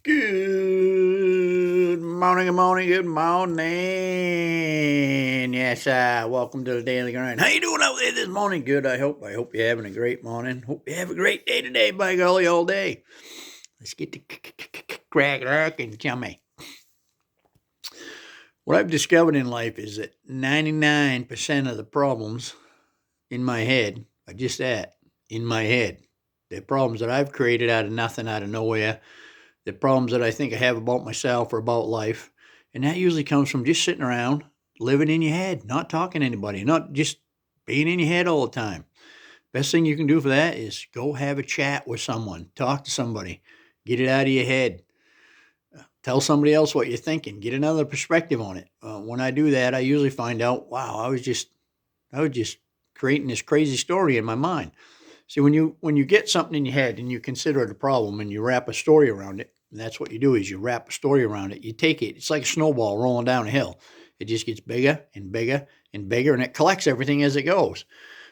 Good morning, good morning, good morning. Yes, welcome to the Daily Grind. How you doing out there this morning? Good, I hope. I hope you're having a great morning. Hope you have a great day today, by golly, all day. Let's get to crack and chummy. What I've discovered in life is that 99% of the problems in my head are just that, in my head. They're problems that I've created out of nothing, out of nowhere. The problems that I think I have about myself or about life. And that usually comes from just sitting around, living in your head, not talking to anybody, not just being in your head all the time. Best thing you can do for that is go have a chat with someone, talk to somebody, get it out of your head. Tell somebody else what you're thinking, get another perspective on it. When I do that, I usually find out, wow, I was just creating this crazy story in my mind. See, when you get something in your head and you consider it a problem and you wrap a story around it, and that's what you do is you wrap a story around it. You take it. It's like a snowball rolling down a hill. It just gets bigger and bigger and bigger, and it collects everything as it goes.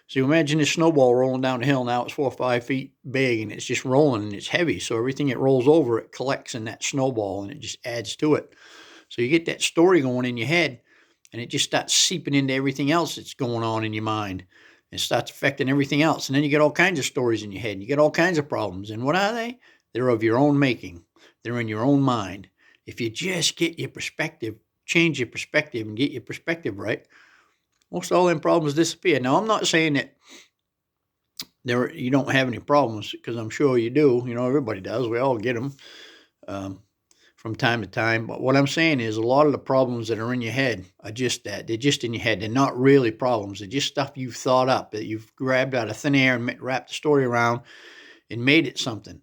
So you imagine this snowball rolling down the hill. Now it's 4 or 5 feet big, and it's just rolling, and it's heavy. So everything it rolls over, it collects in that snowball, and it just adds to it. So you get that story going in your head, and it just starts seeping into everything else that's going on in your mind. It starts affecting everything else. And then you get all kinds of stories in your head. And you get all kinds of problems. And what are they? They're of your own making. They're in your own mind. If you just get your perspective, change your perspective and get your perspective right, most all them problems disappear. Now, I'm not saying that you don't have any problems, because I'm sure you do. You know, everybody does. We all get them. From time to time. But what I'm saying is a lot of the problems that are in your head are just that. They're just in your head. They're not really problems. They're just stuff you've thought up, that you've grabbed out of thin air and wrapped the story around and made it something.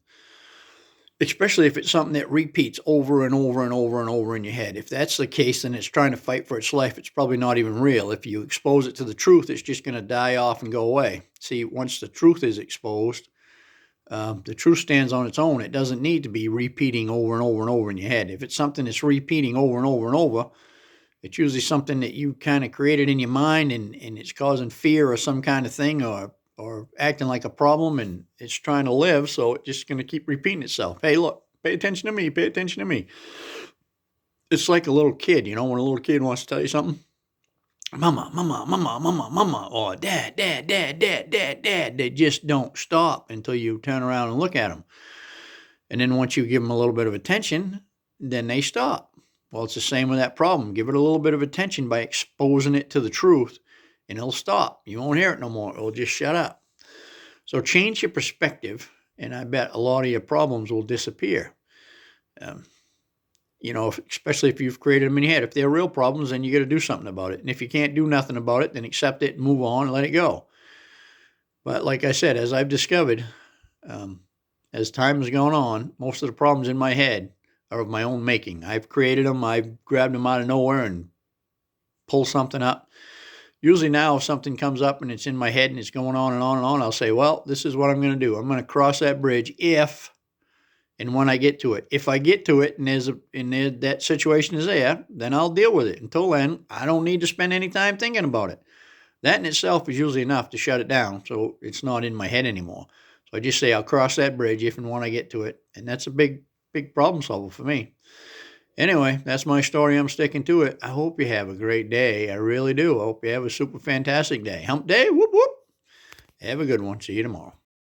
Especially if it's something that repeats over and over and over and over in your head. If that's the case, then it's trying to fight for its life. It's probably not even real. If you expose it to the truth, it's just going to die off and go away. See, once the truth is exposed, the truth stands on its own. It doesn't need to be repeating over and over and over in your head. If it's something that's repeating over and over and over, it's usually something that you kind of created in your mind, and it's causing fear or some kind of thing, or acting like a problem, and it's trying to live, so it's just going to keep repeating itself. Hey, look, pay attention to me, pay attention to me. It's like a little kid, when a little kid wants to tell you something. Mama, mama, mama, mama, mama, or dad, dad, dad, dad, dad, dad. They just don't stop until you turn around and look at them. And then once you give them a little bit of attention, then they stop. Well, it's the same with that problem. Give it a little bit of attention by exposing it to the truth, and it'll stop. You won't hear it no more. It'll just shut up. So change your perspective, and I bet a lot of your problems will disappear. Especially if you've created them in your head. If they're real problems, then you got to do something about it. And if you can't do nothing about it, then accept it and move on and let it go. But like I said, as I've discovered, as time has gone on, most of the problems in my head are of my own making. I've created them. I've grabbed them out of nowhere and pulled something up. Usually now, if something comes up and it's in my head and it's going on and on and on, I'll say, well, this is what I'm going to do. I'm going to cross that bridge if and when I get to it. If I get to it and that situation is there, then I'll deal with it. Until then, I don't need to spend any time thinking about it. That in itself is usually enough to shut it down, so it's not in my head anymore. So I just say I'll cross that bridge if and when I get to it, and that's a big, big problem solver for me. Anyway, that's my story. I'm sticking to it. I hope you have a great day. I really do. I hope you have a super fantastic day. Hump day, whoop, whoop. Have a good one. See you tomorrow.